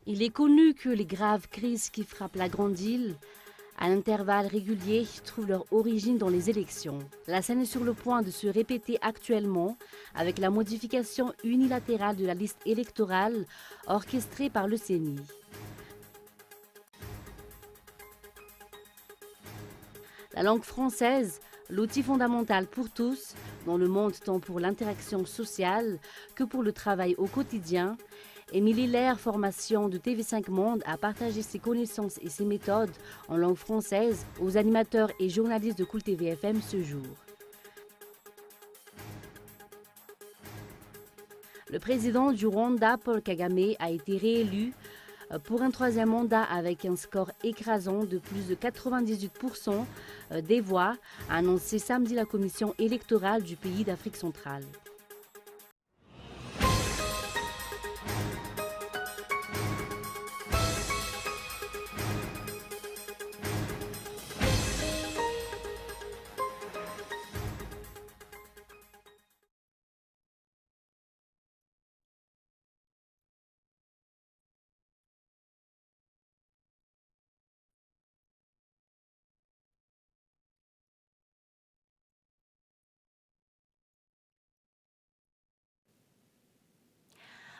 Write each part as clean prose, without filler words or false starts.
Il est connu que les graves crises qui frappent la Grande Île, à intervalles réguliers, trouvent leur origine dans les élections. La scène est sur le point de se répéter actuellement avec la modification unilatérale de la liste électorale orchestrée par le CENI. La langue française, l'outil fondamental pour tous, dans le monde tant pour l'interaction sociale que pour le travail au quotidien, Émilie Lair, formation de TV5 Monde, a partagé ses connaissances et ses méthodes en langue française aux animateurs et journalistes de Cool TV FM ce jour. Le président du Rwanda, Paul Kagame, a été réélu pour un troisième mandat avec un score écrasant de plus de 98% des voix, a annoncé samedi la commission électorale du pays d'Afrique centrale.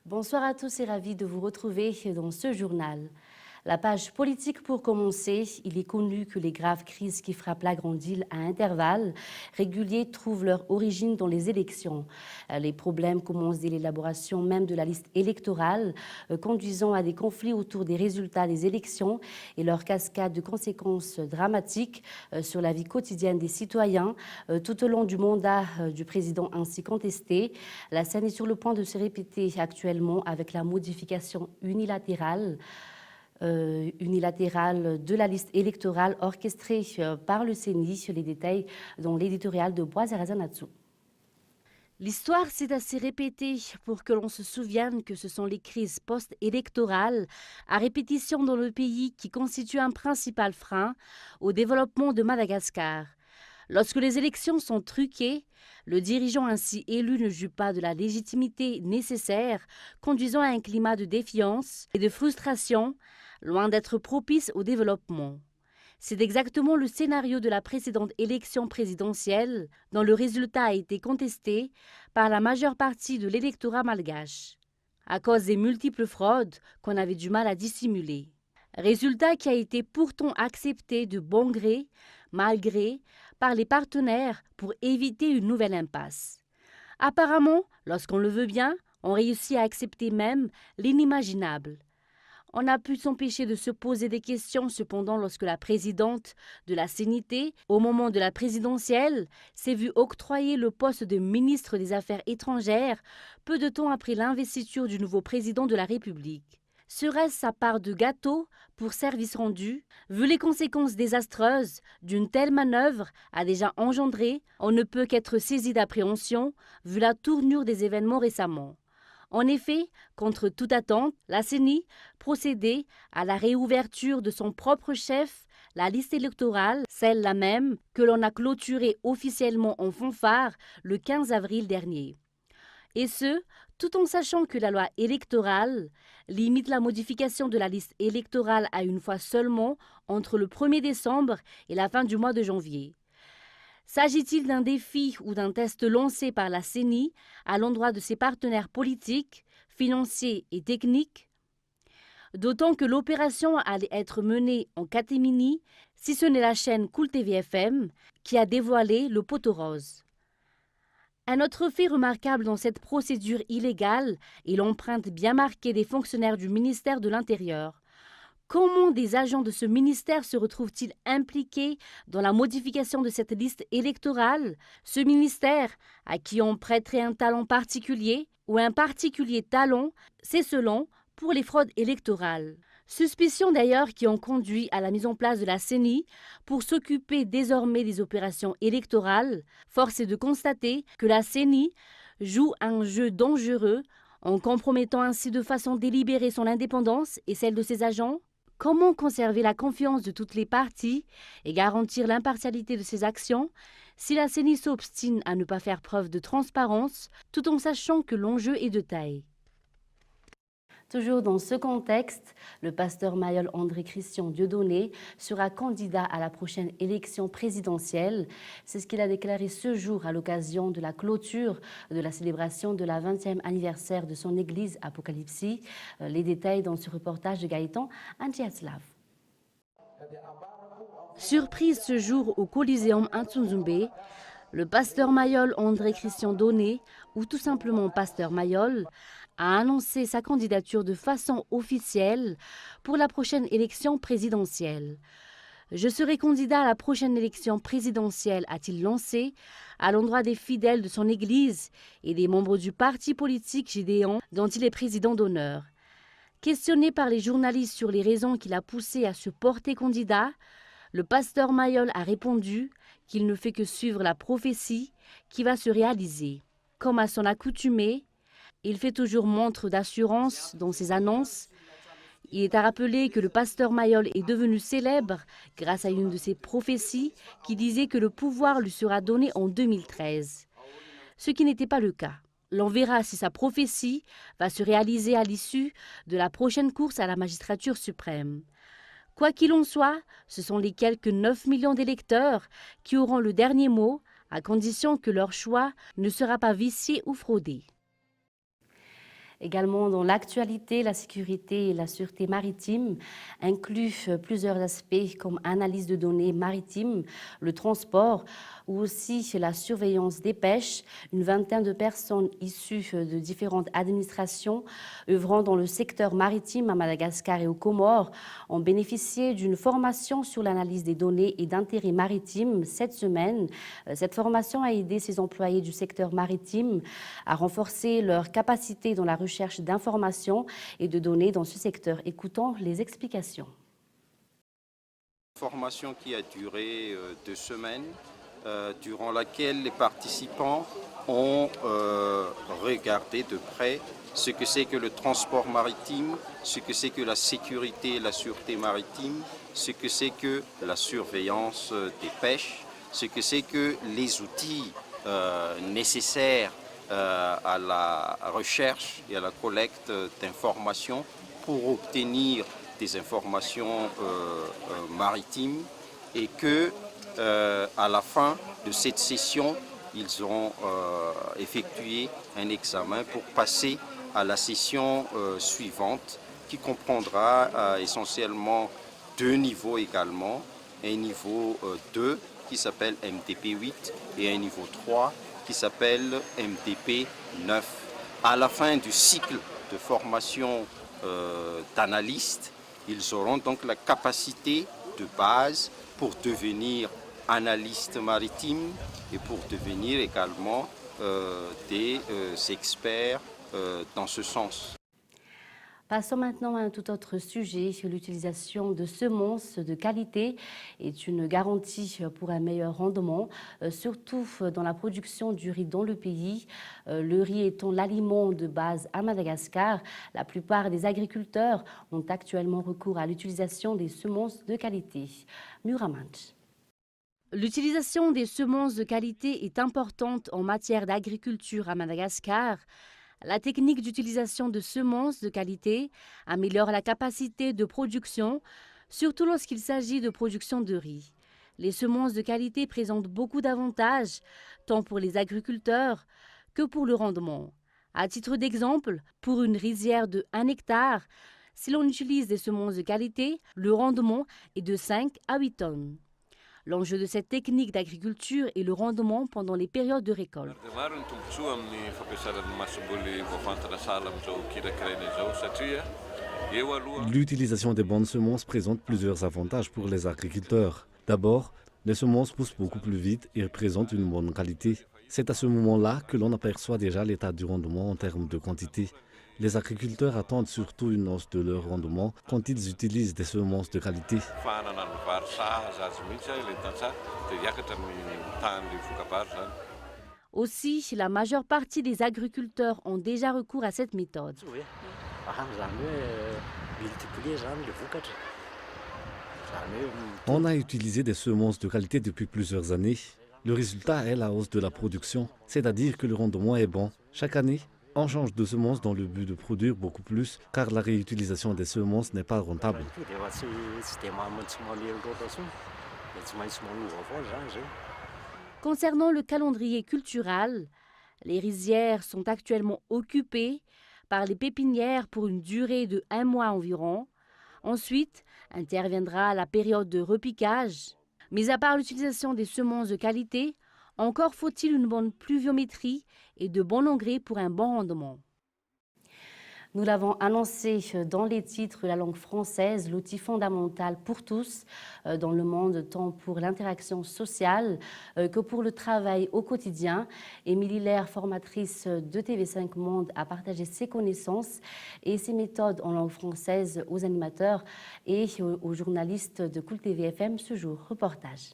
Bonsoir à tous et ravi de vous retrouver dans ce journal. La page politique pour commencer, il est connu que les graves crises qui frappent la Grande Île à intervalles réguliers trouvent leur origine dans les élections. Les problèmes commencent dès l'élaboration même de la liste électorale, conduisant à des conflits autour des résultats des élections et leur cascade de conséquences dramatiques sur la vie quotidienne des citoyens tout au long du mandat du président ainsi contesté. La scène est sur le point de se répéter actuellement avec la modification unilatérale de la liste électorale orchestrée par le CENI, sur les détails dans l'éditorial de Boaz Razanatsu. L'histoire s'est assez répétée pour que l'on se souvienne que ce sont les crises post-électorales à répétition dans le pays qui constituent un principal frein au développement de Madagascar. Lorsque les élections sont truquées, le dirigeant ainsi élu ne joue pas de la légitimité nécessaire, conduisant à un climat de défiance et de frustration, loin d'être propice au développement. C'est exactement le scénario de la précédente élection présidentielle, dont le résultat a été contesté par la majeure partie de l'électorat malgache, à cause des multiples fraudes qu'on avait du mal à dissimuler. Résultat qui a été pourtant accepté de bon gré, malgré, par les partenaires pour éviter une nouvelle impasse. Apparemment, lorsqu'on le veut bien, on réussit à accepter même l'inimaginable. On a pu s'empêcher de se poser des questions cependant lorsque la présidente de la CNIT, au moment de la présidentielle, s'est vue octroyer le poste de ministre des Affaires étrangères peu de temps après l'investiture du nouveau président de la République. Serait-ce sa part de gâteau pour service rendu? Vu les conséquences désastreuses d'une telle manœuvre a déjà engendré, on ne peut qu'être saisi d'appréhension vu la tournure des événements récemment. En effet, contre toute attente, la CENI procédait à la réouverture de son propre chef, la liste électorale, celle-là même que l'on a clôturée officiellement en fanfare le 15 avril dernier. Et ce, tout en sachant que la loi électorale limite la modification de la liste électorale à une fois seulement entre le 1er décembre et la fin du mois de janvier. S'agit-il d'un défi ou d'un test lancé par la CENI à l'endroit de ses partenaires politiques, financiers et techniques? D'autant que l'opération allait être menée en catémini, si ce n'est la chaîne Cool TV FM qui a dévoilé le poteau rose. Un autre fait remarquable dans cette procédure illégale est l'empreinte bien marquée des fonctionnaires du ministère de l'Intérieur. Comment des agents de ce ministère se retrouvent-ils impliqués dans la modification de cette liste électorale? Ce ministère, à qui on prêterait un talent particulier ou un particulier talent, c'est selon pour les fraudes électorales. Suspicions d'ailleurs qui ont conduit à la mise en place de la CENI pour s'occuper désormais des opérations électorales. Force est de constater que la CENI joue un jeu dangereux en compromettant ainsi de façon délibérée son indépendance et celle de ses agents. Comment conserver la confiance de toutes les parties et garantir l'impartialité de ses actions si la CENI s'obstine à ne pas faire preuve de transparence tout en sachant que l'enjeu est de taille? Toujours dans ce contexte, le pasteur mayol André-Christian Dieudonné sera candidat à la prochaine élection présidentielle. C'est ce qu'il a déclaré ce jour à l'occasion de la clôture de la célébration de la 20e anniversaire de son église Apocalypsie. Les détails dans ce reportage de Gaëtan Andjiaslav. Surprise ce jour au Coliseum Ntsunzumbe, le pasteur mayol André-Christian Dieudonné, ou tout simplement pasteur mayol, a annoncé sa candidature de façon officielle pour la prochaine élection présidentielle. Je serai candidat à la prochaine élection présidentielle, a-t-il lancé, à l'endroit des fidèles de son église et des membres du parti politique Gédéon dont il est président d'honneur. Questionné par les journalistes sur les raisons qui l'a poussé à se porter candidat, le pasteur mayol a répondu qu'il ne fait que suivre la prophétie qui va se réaliser. Comme à son accoutumée, il fait toujours montre d'assurance dans ses annonces. Il est à rappeler que le pasteur mayol est devenu célèbre grâce à une de ses prophéties qui disait que le pouvoir lui sera donné en 2013. Ce qui n'était pas le cas. L'on verra si sa prophétie va se réaliser à l'issue de la prochaine course à la magistrature suprême. Quoi qu'il en soit, ce sont les quelques 9 millions d'électeurs qui auront le dernier mot, à condition que leur choix ne sera pas vicié ou fraudé. Également dans l'actualité, la sécurité et la sûreté maritime incluent plusieurs aspects comme analyse de données maritimes, le transport ou aussi la surveillance des pêches. Une vingtaine de personnes issues de différentes administrations œuvrant dans le secteur maritime à Madagascar et aux Comores ont bénéficié d'une formation sur l'analyse des données et d'intérêt maritime cette semaine. Cette formation a aidé ces employés du secteur maritime à renforcer leurs capacités dans la recherche d'informations et de données dans ce secteur. Écoutons les explications. Formation qui a duré 2 semaines, durant laquelle les participants ont regardé de près ce que c'est que le transport maritime, ce que c'est que la sécurité et la sûreté maritime, ce que c'est que la surveillance des pêches, ce que c'est que les outils nécessaires à la recherche et à la collecte d'informations pour obtenir des informations maritimes, et que à la fin de cette session, ils ont effectué un examen pour passer à la session suivante qui comprendra essentiellement 2 niveaux également, un niveau 2 qui s'appelle MDP 8 et un niveau 3 qui s'appelle MDP 9. À la fin du cycle de formation d'analystes, ils auront donc la capacité de base pour devenir analystes maritimes et pour devenir également des experts dans ce sens. Passons maintenant à un tout autre sujet. L'utilisation de semences de qualité est une garantie pour un meilleur rendement, surtout dans la production du riz dans le pays. Le riz étant l'aliment de base à Madagascar, la plupart des agriculteurs ont actuellement recours à l'utilisation des semences de qualité. Muramant. L'utilisation des semences de qualité est importante en matière d'agriculture à Madagascar. La technique d'utilisation de semences de qualité améliore la capacité de production, surtout lorsqu'il s'agit de production de riz. Les semences de qualité présentent beaucoup d'avantages, tant pour les agriculteurs que pour le rendement. À titre d'exemple, pour une rizière de 1 hectare, si l'on utilise des semences de qualité, le rendement est de 5 à 8 tonnes. L'enjeu de cette technique d'agriculture est le rendement pendant les périodes de récolte. L'utilisation des bonnes semences présente plusieurs avantages pour les agriculteurs. D'abord, les semences poussent beaucoup plus vite et présentent une bonne qualité. C'est à ce moment-là que l'on aperçoit déjà l'état du rendement en termes de quantité. Les agriculteurs attendent surtout une hausse de leur rendement quand ils utilisent des semences de qualité. Aussi, la majeure partie des agriculteurs ont déjà recours à cette méthode. On a utilisé des semences de qualité depuis plusieurs années. Le résultat est la hausse de la production, c'est-à-dire que le rendement est bon. Chaque année, On change de semences dans le but de produire beaucoup plus, car la réutilisation des semences n'est pas rentable. Concernant le calendrier cultural, les rizières sont actuellement occupées par les pépinières pour une durée de 1 mois environ. Ensuite, interviendra la période de repiquage. Mais à part l'utilisation des semences de qualité, encore faut-il une bonne pluviométrie et de bons engrais pour un bon rendement. Nous l'avons annoncé dans les titres, la langue française, l'outil fondamental pour tous dans le monde, tant pour l'interaction sociale que pour le travail au quotidien. Émilie Lair, formatrice de TV5 Monde, a partagé ses connaissances et ses méthodes en langue française aux animateurs et aux journalistes de Cool TV FM ce jour. Reportage.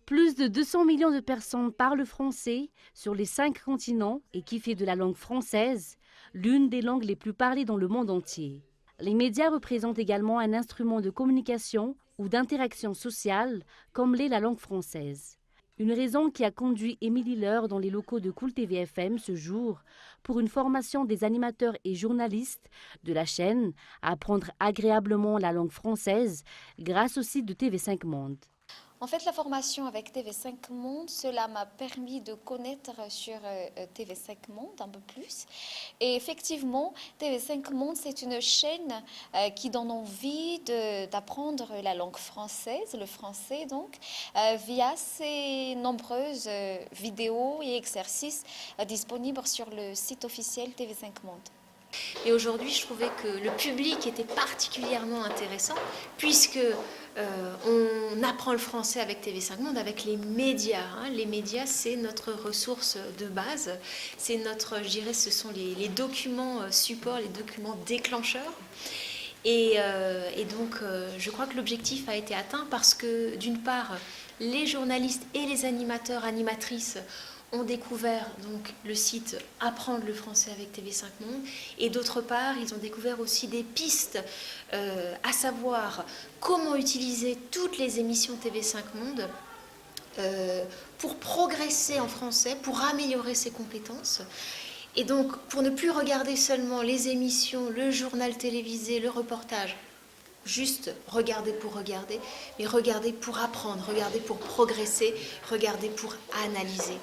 Plus de 200 millions de personnes parlent français sur les 5 continents et qui fait de la langue française l'une des langues les plus parlées dans le monde entier. Les médias représentent également un instrument de communication ou d'interaction sociale, comme l'est la langue française. Une raison qui a conduit Émilie Lair dans les locaux de Cool TV FM ce jour pour une formation des animateurs et journalistes de la chaîne à apprendre agréablement la langue française grâce au site de TV5 Monde. En fait, la formation avec TV5 Monde, cela m'a permis de connaître sur TV5 Monde un peu plus. Et effectivement, TV5 Monde, c'est une chaîne qui donne envie d'apprendre la langue française, le français donc, via ses nombreuses vidéos et exercices disponibles sur le site officiel TV5 Monde. Et aujourd'hui, je trouvais que le public était particulièrement intéressant puisque on apprend le français avec TV5 Monde, avec les médias. Les médias, c'est notre ressource de base. C'est notre, je dirais, ce sont les documents supports, les documents déclencheurs. Et donc, je crois que l'objectif a été atteint parce que, d'une part, les journalistes et les animateurs, animatrices ont découvert donc le site Apprendre le français avec TV5 Monde et d'autre part ils ont découvert aussi des pistes à savoir comment utiliser toutes les émissions TV5 Monde pour progresser en français, pour améliorer ses compétences. Et donc pour ne plus regarder seulement les émissions, le journal télévisé, le reportage, juste regarder pour regarder, mais regarder pour apprendre, regarder pour progresser, regarder pour analyser.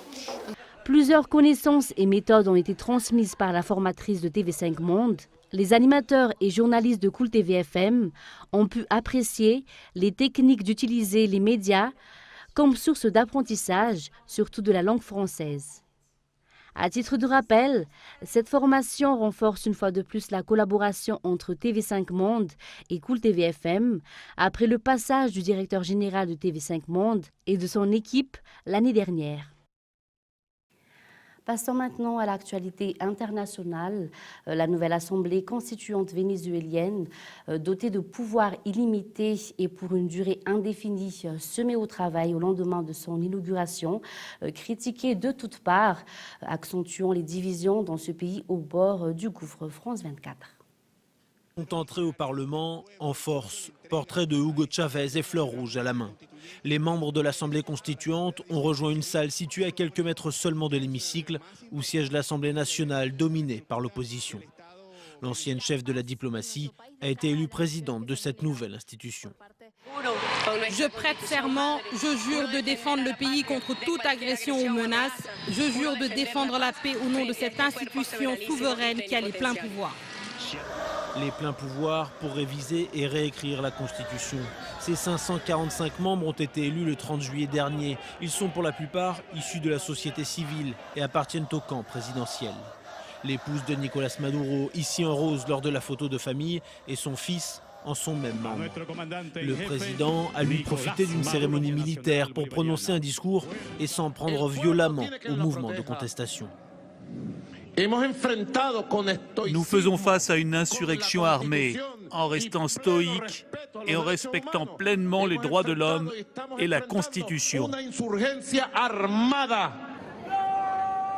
Plusieurs connaissances et méthodes ont été transmises par la formatrice de TV5 Monde. Les animateurs et journalistes de Cool TV FM ont pu apprécier les techniques d'utiliser les médias comme source d'apprentissage, surtout de la langue française. À titre de rappel, cette formation renforce une fois de plus la collaboration entre TV5 Monde et Cool TV FM après le passage du directeur général de TV5 Monde et de son équipe l'année dernière. Passons maintenant à l'actualité internationale. La nouvelle assemblée constituante vénézuélienne, dotée de pouvoirs illimités et pour une durée indéfinie, se met au travail au lendemain de son inauguration, critiquée de toutes parts, accentuant les divisions dans ce pays au bord du gouffre. France 24. Sont entrés au Parlement en force, portrait de Hugo Chavez et fleurs rouges à la main. Les membres de l'Assemblée constituante ont rejoint une salle située à quelques mètres seulement de l'hémicycle où siège l'Assemblée nationale dominée par l'opposition. L'ancienne chef de la diplomatie a été élue présidente de cette nouvelle institution. Je prête serment, je jure de défendre le pays contre toute agression ou menace. Je jure de défendre la paix au nom de cette institution souveraine qui a les pleins pouvoirs. Les pleins pouvoirs pour réviser et réécrire la Constitution. Ces 545 membres ont été élus le 30 juillet dernier. Ils sont pour la plupart issus de la société civile et appartiennent au camp présidentiel. L'épouse de Nicolás Maduro, ici en rose lors de la photo de famille, et son fils en sont même membres. Le président a lui profité d'une cérémonie militaire pour prononcer un discours et s'en prendre violemment au mouvement de contestation. Nous faisons face à une insurrection armée en restant stoïques et en respectant pleinement les droits de l'homme et la Constitution.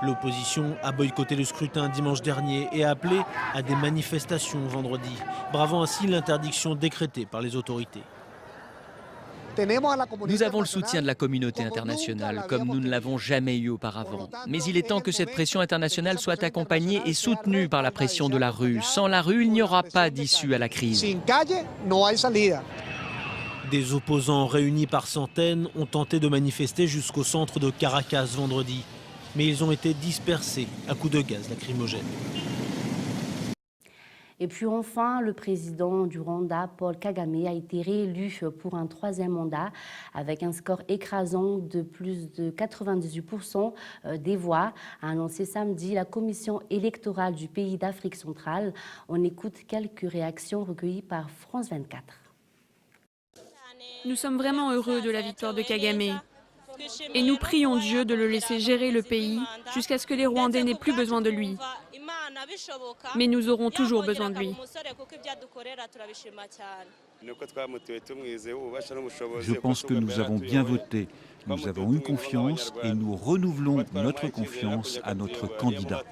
L'opposition a boycotté le scrutin dimanche dernier et a appelé à des manifestations vendredi, bravant ainsi l'interdiction décrétée par les autorités. Nous avons le soutien de la communauté internationale, comme nous ne l'avons jamais eu auparavant. Mais il est temps que cette pression internationale soit accompagnée et soutenue par la pression de la rue. Sans la rue, il n'y aura pas d'issue à la crise. Des opposants réunis par centaines ont tenté de manifester jusqu'au centre de Caracas vendredi. Mais ils ont été dispersés à coups de gaz lacrymogène. Et puis enfin, le président du Rwanda, Paul Kagame, a été réélu pour un 3e mandat avec un score écrasant de plus de 98% des voix, a annoncé samedi la commission électorale du pays d'Afrique centrale. On écoute quelques réactions recueillies par France 24. Nous sommes vraiment heureux de la victoire de Kagame. Et nous prions Dieu de le laisser gérer le pays jusqu'à ce que les Rwandais n'aient plus besoin de lui. Mais nous aurons toujours besoin de lui. Je pense que nous avons bien voté. Nous avons eu confiance et nous renouvelons notre confiance à notre candidat.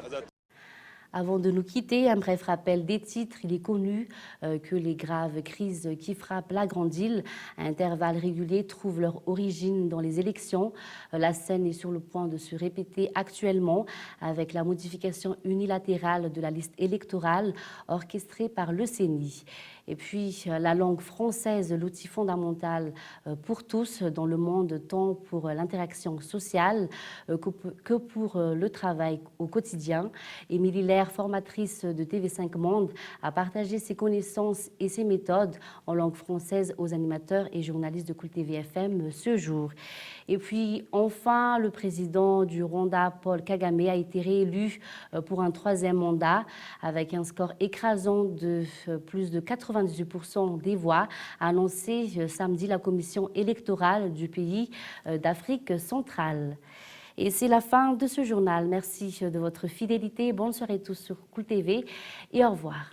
Avant de nous quitter, un bref rappel des titres. Il est connu que les graves crises qui frappent la Grande Île à intervalles réguliers trouvent leur origine dans les élections. La scène est sur le point de se répéter actuellement avec la modification unilatérale de la liste électorale orchestrée par le CENI. Et puis, la langue française, l'outil fondamental pour tous dans le monde, tant pour l'interaction sociale que pour le travail au quotidien. Émilie Lair, formatrice de TV5 Monde, a partagé ses connaissances et ses méthodes en langue française aux animateurs et journalistes de Cool TV FM ce jour. Et puis, enfin, le président du Rwanda, Paul Kagame, a été réélu pour un 3e mandat avec un score écrasant de plus de 98% des voix, a annoncé samedi la commission électorale du pays d'Afrique centrale. Et c'est la fin de ce journal. Merci de votre fidélité. Bonne soirée à tous sur Cool TV et au revoir.